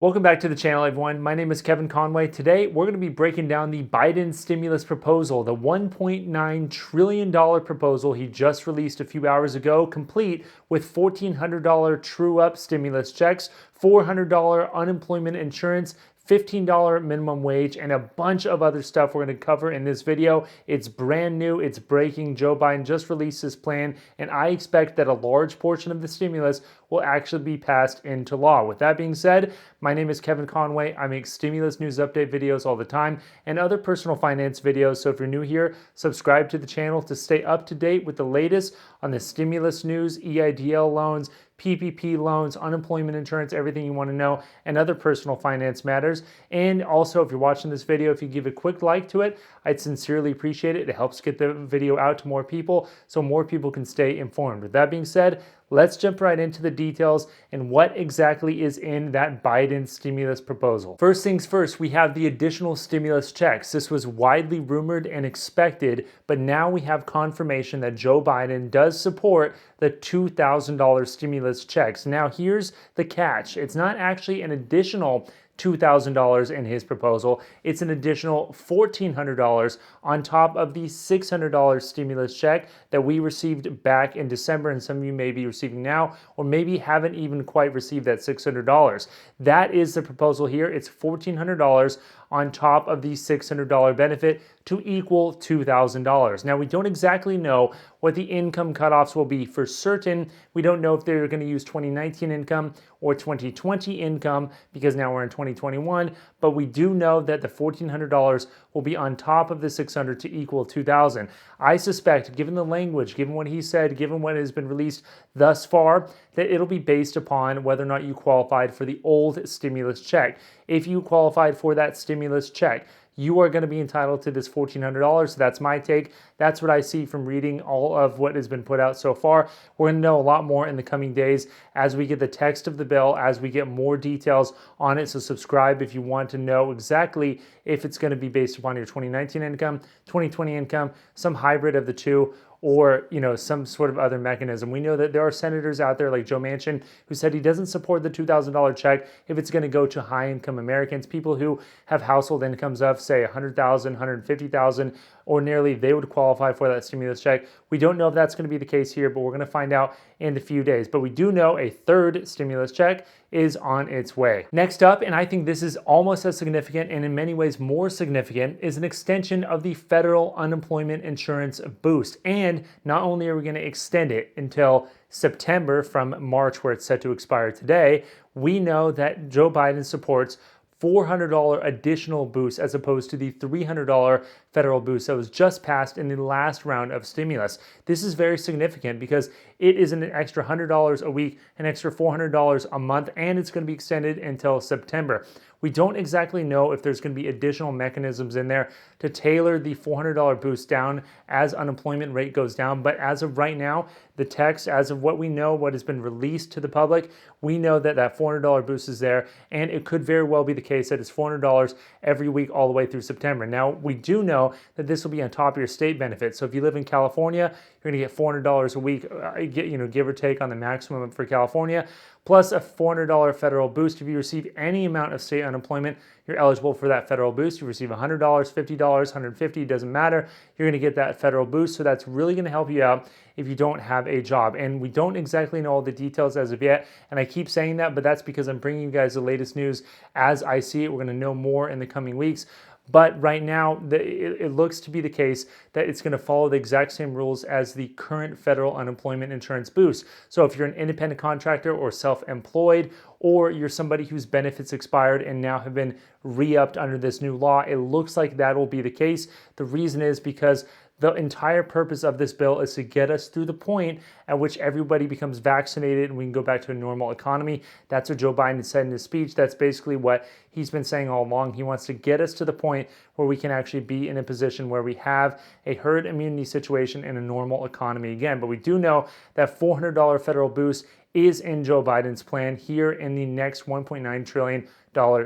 Welcome back to the channel, everyone. My name is Kevin Conway. Today, we're going to be breaking down the Biden stimulus proposal, the $1.9 trillion proposal he just released a few hours ago, complete with $1,400 true-up stimulus checks, $400 unemployment insurance, $15 minimum wage, and a bunch of other stuff we're going to cover in this video. It's brand new, it's breaking. Joe Biden just released his plan, and I expect that a large portion of the stimulus will actually be passed into law. With that being said, my name is Kevin Conway. I make stimulus news update videos all the time and other personal finance videos. So if you're new here, subscribe to the channel to stay up to date with the latest on the stimulus news, EIDL loans, PPP loans, unemployment insurance, everything you want to know, and other personal finance matters. And also, if you're watching this video, if you give a quick like to it, I'd sincerely appreciate it. It helps get the video out to more people so more people can stay informed. With that being said, let's jump right into the details and what exactly is in that Biden stimulus proposal. First things first, we have the additional stimulus checks. This was widely rumored and expected, but now we have confirmation that Joe Biden does support the $2,000 stimulus checks. Now here's the catch. It's not actually an additional $2,000 in his proposal. It's an additional $1,400 on top of the $600 stimulus check that we received back in December, and some of you may be receiving now, or maybe haven't even quite received that $600. That is the proposal here. It's $1,400 on top of the $600 benefit to equal $2,000. Now, we don't exactly know what the income cutoffs will be for certain. We don't know if they're going to use 2019 income or 2020 income because now we're in 2021, but we do know that the $1,400 will be on top of the $600 to equal $2,000. I suspect, given the language, given what he said, given what has been released thus far, that it'll be based upon whether or not you qualified for the old stimulus check. If you qualified for that stimulus check, you are going to be entitled to this $1,400. So that's my take. That's what I see from reading all of what has been put out so far. We're going to know a lot more in the coming days as we get the text of the bill, as we get more details on it. So subscribe if you want to know exactly if it's going to be based upon your 2019 income, 2020 income, some hybrid of the two, or some sort of other mechanism. We know that there are senators out there like Joe Manchin who said he doesn't support the $2,000 check if it's going to go to high-income Americans, people who have household incomes of, say, $100,000, $150,000, or nearly, they would qualify for that stimulus check. We don't know if that's going to be the case here, but we're going to find out in a few days. But we do know a third stimulus check is on its way. Next up, and I think this is almost as significant and in many ways more significant, is an extension of the federal unemployment insurance boost. And not only are we going to extend it until September from March, where it's set to expire today, we know that Joe Biden supports $400 additional boost as opposed to the $300 federal boost that was just passed in the last round of stimulus. This is very significant because it is an extra $100 a week, an extra $400 a month, and it's going to be extended until September. We don't exactly know if there's going to be additional mechanisms in there to tailor the $400 boost down as unemployment rate goes down. But as of right now, the text, as of what we know, what has been released to the public, we know that that $400 boost is there, and it could very well be the case that it's $400 every week all the way through September. Now, we do know that this will be on top of your state benefits. So if you live in California, you're going to get $400 a week, give or take on the maximum for California, plus a $400 federal boost. If you receive any amount of state unemployment, you're eligible for that federal boost. You receive $100, $50, $150, doesn't matter. You're going to get that federal boost. So that's really going to help you out if you don't have a job. And we don't exactly know all the details as of yet. And I keep saying that, but that's because I'm bringing you guys the latest news as I see it. We're going to know more in the coming weeks. But right now, it looks to be the case that it's going to follow the exact same rules as the current federal unemployment insurance boost. So if you're an independent contractor or self-employed, or you're somebody whose benefits expired and now have been re-upped under this new law, it looks like that will be the case. The reason is because the entire purpose of this bill is to get us through the point at which everybody becomes vaccinated and we can go back to a normal economy. That's what Joe Biden said in his speech. That's basically what he's been saying all along. He wants to get us to the point where we can actually be in a position where we have a herd immunity situation and a normal economy again. But we do know that $400 federal boost is in Joe Biden's plan here in the next $1.9 trillion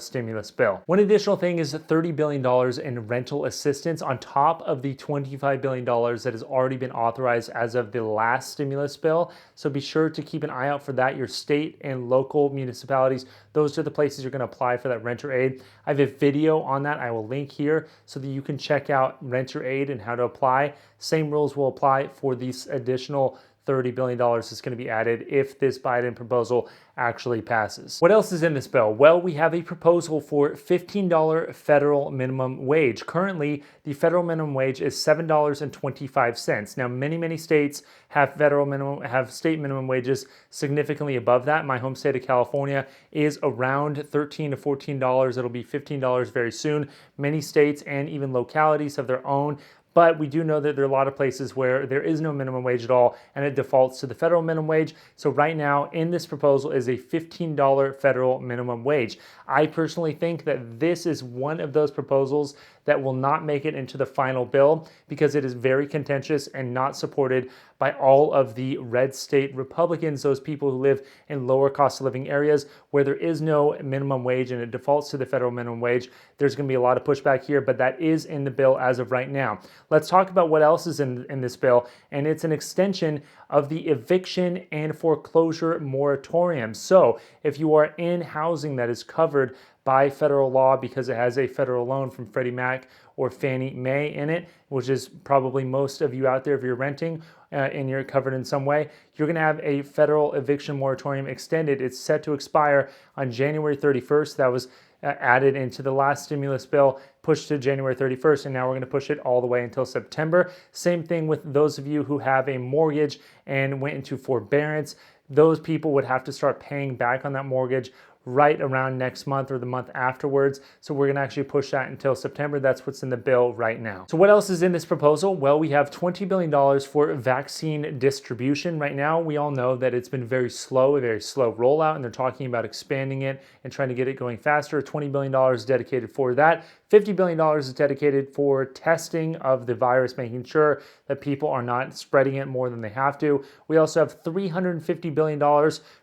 stimulus bill. One additional thing is $30 billion in rental assistance on top of the $25 billion that has already been authorized as of the last stimulus bill. So be sure to keep an eye out for that. Your state and local municipalities, those are the places you're going to apply for that renter aid. I have a video on that I will link here so that you can check out renter aid and how to apply. Same rules will apply for these additional $30 billion is going to be added if this Biden proposal actually passes. What else is in this bill? Well, we have a proposal for $15 federal minimum wage. Currently, the federal minimum wage is $7.25. Now, many states have state minimum wages significantly above that. My home state of California is around $13 to $14. It'll be $15 very soon. Many states and even localities have their own. But we do know that there are a lot of places where there is no minimum wage at all and it defaults to the federal minimum wage. So right now in this proposal is a $15 federal minimum wage. I personally think that this is one of those proposals that will not make it into the final bill because it is very contentious and not supported by all of the red state Republicans, those people who live in lower cost of living areas where there is no minimum wage and it defaults to the federal minimum wage. There's going to be a lot of pushback here, but that is in the bill as of right now. Let's talk about what else is in this bill, and it's an extension of the eviction and foreclosure moratorium. So if you are in housing that is covered by federal law because it has a federal loan from Freddie Mac or Fannie Mae in it, which is probably most of you out there if you're renting and you're covered in some way, you're going to have a federal eviction moratorium extended. It's set to expire on January 31st. That was added into the last stimulus bill, pushed to January 31st, and now we're going to push it all the way until September. Same thing with those of you who have a mortgage and went into forbearance. Those people would have to start paying back on that mortgage right around next month or the month afterwards. So we're going to actually push that until September. That's what's in the bill right now. So what else is in this proposal? Well, we have $20 billion for vaccine distribution. Right now, we all know that it's been a very slow rollout, and they're talking about expanding it and trying to get it going faster. $20 billion is dedicated for that. $50 billion is dedicated for testing of the virus, making sure that people are not spreading it more than they have to. We also have $350 billion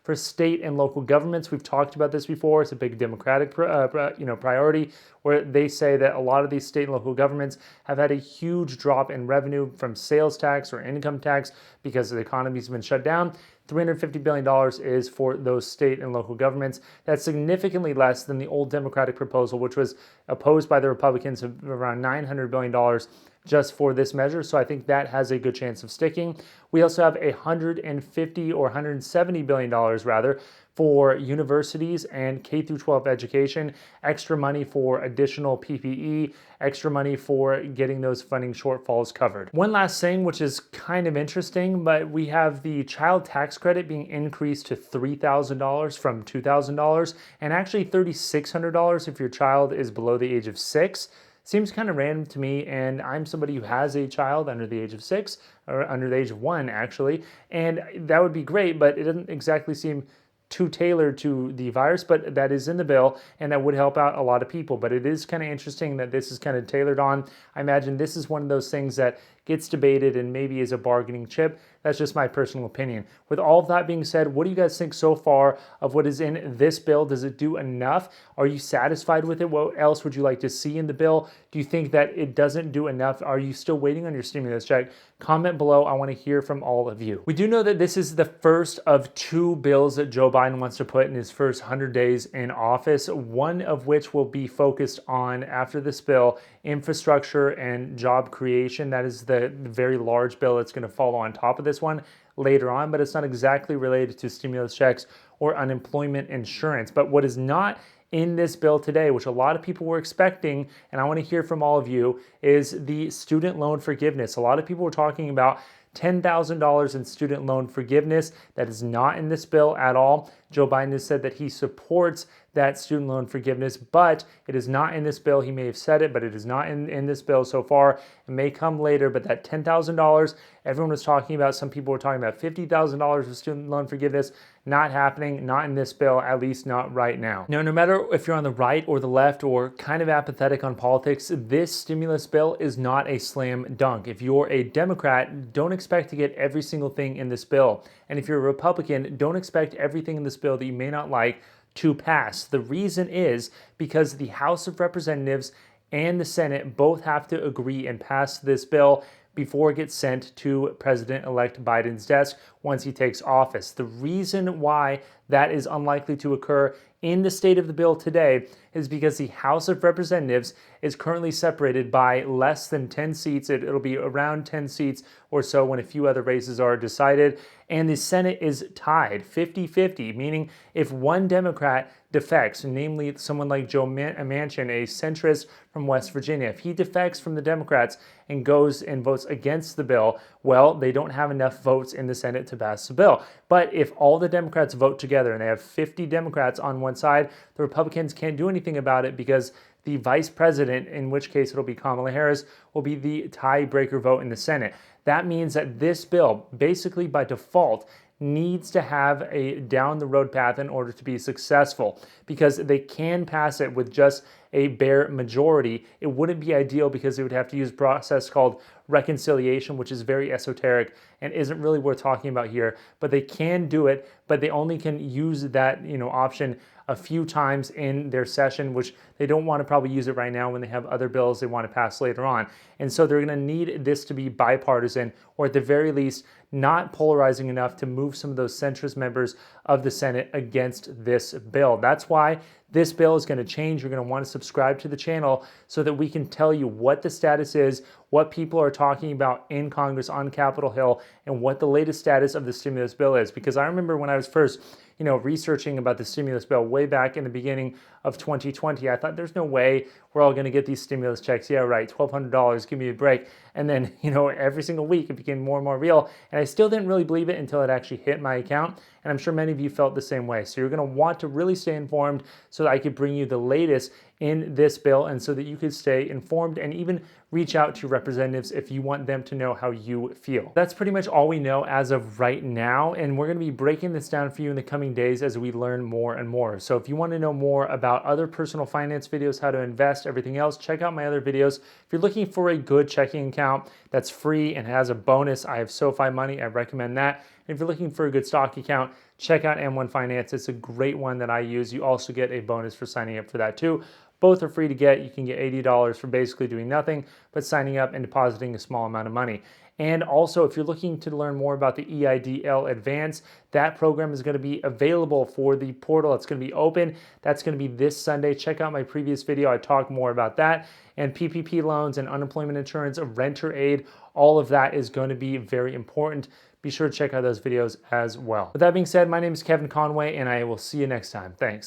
for state and local governments. We've talked about this before. It's a big Democratic priority, where they say that a lot of these state and local governments have had a huge drop in revenue from sales tax or income tax because the economy's been shut down. $350 billion is for those state and local governments. That's significantly less than the old Democratic proposal, which was opposed by the Republicans, of around $900 billion just for this measure. So I think that has a good chance of sticking. We also have $150 or $170 billion rather for universities and K-12 education, extra money for additional PPE, extra money for getting those funding shortfalls covered. One last thing, which is kind of interesting, but we have the child tax credit being increased to $3,000 from $2,000, and actually $3,600 if your child is below the age of 6. Seems kind of random to me, and I'm somebody who has a child under the age of 6, or under the age of 1 actually, and that would be great, but it doesn't exactly seem too tailored to the virus, but that is in the bill and that would help out a lot of people. But it is kind of interesting that this is kind of tailored on. I imagine this is one of those things that gets debated and maybe is a bargaining chip. That's just my personal opinion. With all of that being said, what do you guys think so far of what is in this bill? Does it do enough? Are you satisfied with it? What else would you like to see in the bill? Do you think that it doesn't do enough? Are you still waiting on your stimulus check? Comment below. I want to hear from all of you. We do know that this is the first of 2 bills that Joe Biden wants to put in his first 100 days in office, one of which will be focused on, after this bill, infrastructure and job creation. That is the very large bill that's going to follow on top of this one later on, but it's not exactly related to stimulus checks or unemployment insurance. But what is not in this bill today, which a lot of people were expecting, and I want to hear from all of you, is the student loan forgiveness. A lot of people were talking about $10,000 in student loan forgiveness. That is not in this bill at all. Joe Biden has said that he supports that student loan forgiveness, but it is not in this bill. He may have said it, but it is not in this bill so far. It may come later, but that $10,000 everyone was talking about, some people were talking about $50,000 of student loan forgiveness, not happening, not in this bill, at least not right now. Now, no matter if you're on the right or the left or kind of apathetic on politics, this stimulus bill is not a slam dunk. If you're a Democrat, don't expect to get every single thing in this bill. And if you're a Republican, don't expect everything in this bill that you may not like to pass. The reason is because the House of Representatives and the Senate both have to agree and pass this bill before it gets sent to President-elect Biden's desk once he takes office. The reason why that is unlikely to occur in the state of the bill today is because the House of Representatives is currently separated by less than 10 seats. It'll be around 10 seats or so when a few other races are decided. And the Senate is tied 50-50, meaning if one Democrat defects, namely someone like Joe Manchin, a centrist from West Virginia, if he defects from the Democrats and goes and votes against the bill, well, they don't have enough votes in the Senate to pass the bill. But if all the Democrats vote together and they have 50 Democrats on one side, the Republicans can't do anything about it because the vice president, in which case it'll be Kamala Harris, will be the tiebreaker vote in the Senate. That means that this bill, basically by default, needs to have a down the road path in order to be successful, because they can pass it with just a bare majority. It wouldn't be ideal because they would have to use a process called reconciliation, which is very esoteric and isn't really worth talking about here, but they can do it, but they only can use that, option a few times in their session, which they don't want to probably use it right now when they have other bills they want to pass later on. And so they're going to need this to be bipartisan, or at the very least, not polarizing enough to move some of those centrist members of the Senate against this bill. That's why this bill is going to change. You're going to want to subscribe to the channel so that we can tell you what the status is, what people are talking about in Congress on Capitol Hill, and what the latest status of the stimulus bill is. Because I remember when I was first researching about the stimulus bill way back in the beginning of 2020, I thought there's no way we're all going to get these stimulus checks. Yeah, right, $1,200, give me a break. And then, every single week it became more and more real. And I still didn't really believe it until it actually hit my account. And I'm sure many of you felt the same way. So you're going to want to really stay informed so that I could bring you the latest in this bill and so that you could stay informed and even reach out to your representatives if you want them to know how you feel. That's pretty much all we know as of right now, and we're going to be breaking this down for you in the coming days as we learn more and more. So if you want to know more about other personal finance videos, how to invest, everything else, check out my other videos. If you're looking for a good checking account that's free and has a bonus, I have SoFi Money, I recommend that. And if you're looking for a good stock account, check out M1 Finance. It's a great one that I use. You also get a bonus for signing up for that too. Both are free to get. You can get $80 for basically doing nothing but signing up and depositing a small amount of money. And also, if you're looking to learn more about the EIDL Advance, that program is going to be available for the portal. It's going to be open. That's going to be this Sunday. Check out my previous video. I talk more about that. And PPP loans and unemployment insurance, renter aid, all of that is going to be very important. Be sure to check out those videos as well. With that being said, my name is Kevin Conway, and I will see you next time. Thanks.